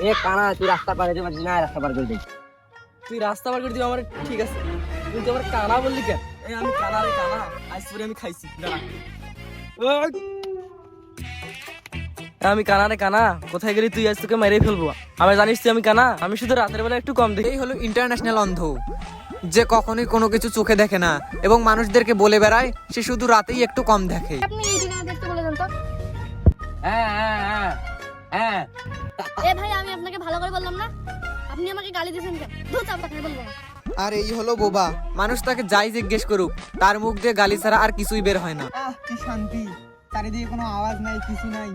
এ কানা তুই রাস্তা পার দিবি না, রাস্তা পার করে দে। তুই রাস্তা পার করে দিবি আমার, ঠিক আছে, তুই তো আমার কানা বললি কেন? এই আমি কানা রে কানা, আজ পরে আমি খাইছি, দাঁড়া। ওই! আমি কানা রে কানা, কোথায় গেলি তুই? আজ তোকে মেরে ফেলবো। আমি জানিস তুই আমি কানা, আমি শুধু রাতের বেলা একটু কম দেখি। এই হলো ইন্টারন্যাশনাল অন্ধ, যে কখনোই কোনো কিছু চোখে দেখে না এবং মানুষদেরকে বলে বেড়ায় সে শুধু রাতেই একটু কম দেখে। আপনি এই ঠিকানা দেখতে বলে দেন তো। হ্যাঁ হ্যাঁ হ্যাঁ হ্যাঁ। এ ভাই, আমি আপনাকে ভালো করে বললাম না, আপনি আমাকে গালি দিয়েছেন কেন? ধুত, আপনাকে বলবো না। আর এই হলো বোবা, মানুষ তাকে যাই জিজ্ঞেস করুক তার মুখ দিয়ে গালি ছাড়া আর কিছুই বের হয় না। কি শান্তি, চারিদিকে কোনো আওয়াজ নাই, কিছু নাই।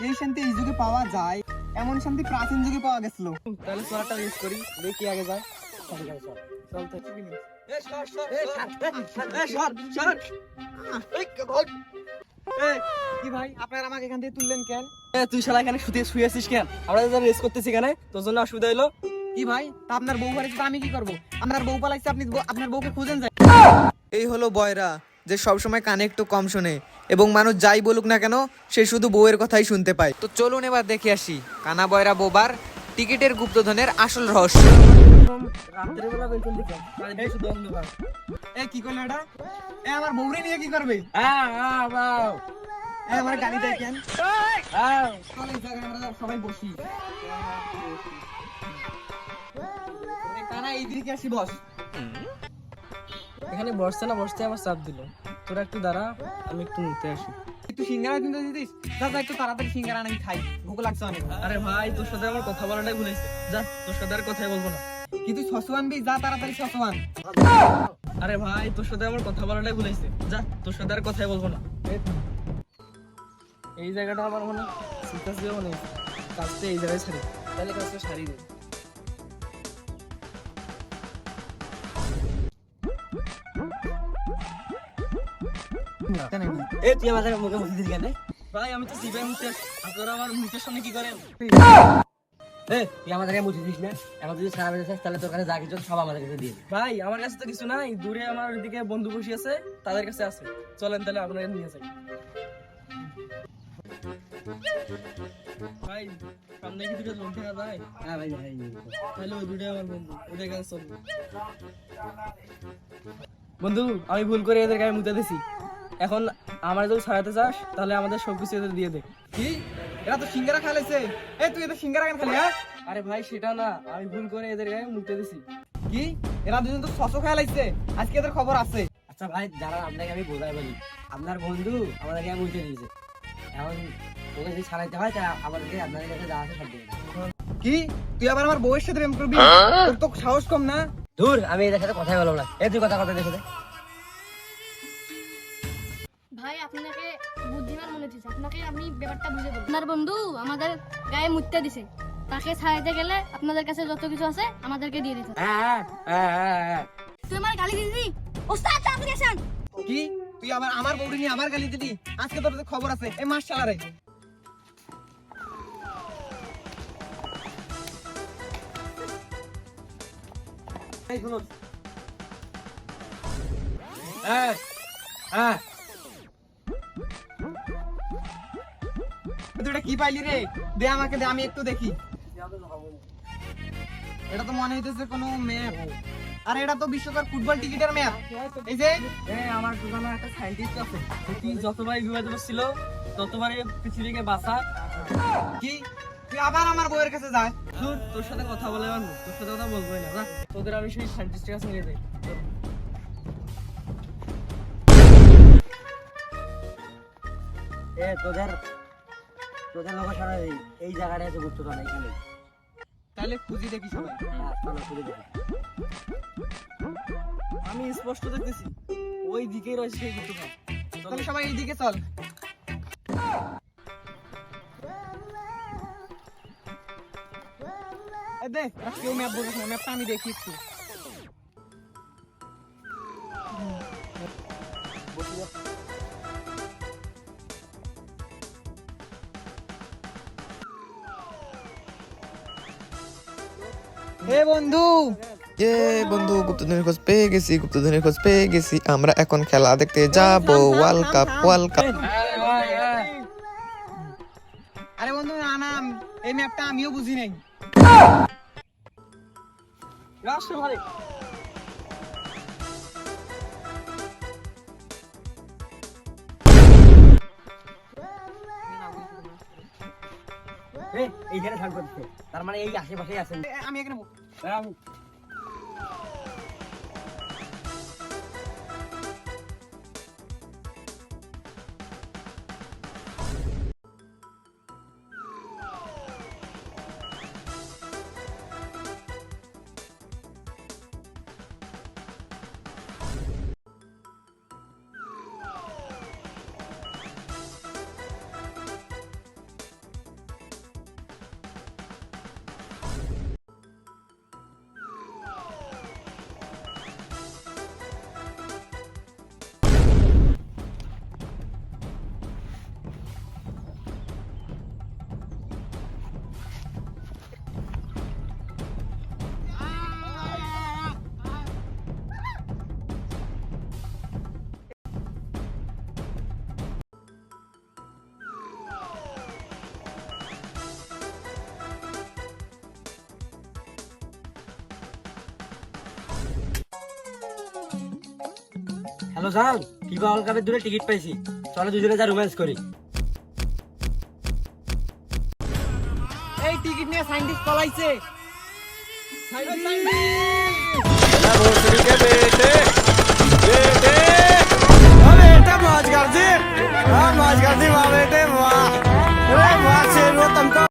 এই শান্তি এই যুগে পাওয়া যায়, এমন শান্তি প্রাচীন যুগে পাওয়া গেছিল। তাহলে সোনাটা ইউজ করি, দেখি আগে যায়। চল তো। কি ভাই, আপনারা আমাকে এখান থেকে তুললেন কেন? তুই শালা এখানে শুয়ে আছিস কেন? আমরা যা রেস করতেছি কেন, তোর জন্য অসুবিধা হলো। কি ভাই, তা আপনার বউ বাড়িতে আমি কি করব? আপনার বউ পালাইছে, আপনি আপনার বউকে খুঁজেন যায়। এই হলো বয়রা, যে সবসময় কানে একটু কম শোনে এবং মানুষ যাই বলুক না কেন সে শুধু বউয়ের কথাই শুনতে পায়। তো চলুন এবার দেখে আসি কানা বয়রা বোবার টিকিটের গুপ্তধনের আসল রহস্য। রাত্রে বেলা বের করলি কেন? চারিদিকে শুধু অন্ধকার। কি করলো এটা? আমার বউরে নিয়ে কি করবে? হ্যাঁ হ্যাঁ বাউ। আমার গাড়ি দেয় কেন? হ্যাঁ চল এই জায়গায় আমরা সবাই বসি। কানা এইদিকে আসি, বস। এখানে বসছে না বসতে আমার চাপ দিল। তোরা একটু দাঁড়া, আমি একটু নিতে আসি। একটু সিঙ্গারা কিনতে দিতিস? যা একটু তাড়াতাড়ি সিঙ্গারা আমি খাই, ভুক লাগছে অনেক। আরে ভাই, তোর সাথে আমার কথা বলাটাই ভুলেছে। যা, তোর সাথে আর কথাই বলবো না। কি তুই ছশো আনবি? যা তাড়াতাড়ি ছশো আন। আরে ভাই, তোর সাথে আমার কথা বলাটাই ভুলেছে। যা, তোর সাথে আর কথাই বলবো না। এই জায়গাটা আমার মনে সিকাস দিয়ে মনে হয়েছে। কাজটা এই জায়গায় ছাড়ি, তাহলে কাজটা সারি দে। এ তুই আমাদের মুখে মুখে দিস কেন? ভাই, আমি তো সিপাই মুখে, আপনারা আমার মুখের সামনে কি করেন? এ তুই আমাদেরকে মুছে দিস না, এখন যদি সারা বেঁচে থাকস তাহলে তোর কাছে যা কিছু সব আমাদের কাছে দিয়ে দে। ভাই, আমার কাছে তো কিছু নাই, দূরে আমার ওইদিকে বন্ধু বসে আছে, তাদের কাছে আছে। চলেন তাহলে আপনারা নিয়ে যাই। ভাই, সামনে কি দুটো লোক দেখা যায়? হ্যাঁ ভাই হ্যাঁ। তাহলে ওই দুটোই আমার বন্ধু, ওদের কাছে চলবো। বন্ধু, আমি ভুল করে এদের গায়ে মুতে দিছি। এখন আমার যদি ছাড়াতে চাস তাহলে আমাদের সবকিছু এদের দিয়ে দে। কি, এরা তো সিঙ্গারা খাইছে? তুই এদের সিঙ্গারা কেন খালি? হ্যাঁ, আরে ভাই, সেটা না, আমি ভুল করে এদের গায়ে মুতে দিছি। কি, এরা দুজন তো ছশো খাইছে? আজকে এদের খবর আছে। আচ্ছা ভাই, যারা আপনাকে আমি বোঝাই বলি, আপনার বন্ধু আমাদেরকে মুছে দিয়েছে, এখন ওকে যদি ছাড়াইতে হয় তা আমাদেরকে আপনাদের কাছে যা আছে সব দিয়ে দেবে। কি, তুই আবার আমার বউয়ের সাথে প্রেম করবি? তোর তো সাহস কম না? দূর, আমি এদের সাথে কথাই বলবো না। এ তুই কথা কথা দেখে দে। ভাই, আপনাকে বুদ্ধিমান মনে হচ্ছে, আপনাকে আমি ব্যাপারটা বুঝে বলবো। আপনার বন্ধু আমাদের গায়ে মুততে দিছে, তাকে ছাড়াইতে গেলে আপনাদের কাছে যত কিছু আছে আমাদেরকে দিয়ে দিতে হবে। হ্যাঁ হ্যাঁ হ্যাঁ হ্যাঁ। তুই আমার গালি দিবি? ওস্তাদ, তাড়াতাড়ি আসেন। কি, তুই আবার আমার বউরে নিয়ে আমার গালি দিলি? আজকে তোর তো খবর আছে। এই মাস চালারে। এই শুনুন। হ্যাঁ হ্যাঁ। তুই এটা কি পাইলি রে? দে আমাকে, দে, আমি একটু দেখি। এটা তো মনে হইতেছে কোনো ম্যাপ। আরে এটা তো বিশ্বকাপ ফুটবল টিকিটের ম্যাপ। এই যে আমার দোকানে একটা সায়েন্টিস্ট আছে, তুই যতবার বিবাদ বসছিল ততবার পৃথিবীকে বাঁচা। কি, তুই আবার আমার বউয়ের কাছে যা? তোর সাথে কথা বলে পারবো, তোর সাথে কথা বলবোই না। তোদের আমি সেই সায়েন্টিস্টের কাছে নিয়ে যাই। এ তোদের তোদের লোক সারা এই জায়গাটা আছে গুপ্তধন এখানে। তাহলে খুঁজি দেখি সবাই। হ্যাঁ চলো খুঁজে দেখি। আমি স্পষ্ট দেখতেছি ওই দিকেই রয়েছে সেই গুপ্তধন। তাহলে সবাই এইদিকে চল। দেখ, কেউ ম্যাপ বলছে না, ম্যাপটা আমি দেখি একটু। বন্ধু, বন্ধু, গুপ্তধনের খোঁজ পেয়ে গেছি, গুপ্তধনের খোঁজ পেয়ে গেছি। আমরা এখন খেলা দেখতে যাব, ওয়ার্ল্ড কাপ, ওয়ার্ল্ড কাপ। আরে বন্ধু, না না, এই ম্যাপটা আমিও বুঝি নাই। রাষ্ট্র ভাই এইখানে থাকবে তার মানে এই আশেপাশেই আছেন আমি এখানে হ্যালো জান, ফিফা ওয়ার্ল্ড কাপের দূরে টিকিট পাইছি, চলো দুজনে যা রোম্যান্স করি। এই টিকিট নিয়ে সাইন্টিস্ট পলাইছে मौज कर दी वाह बेटे वाह।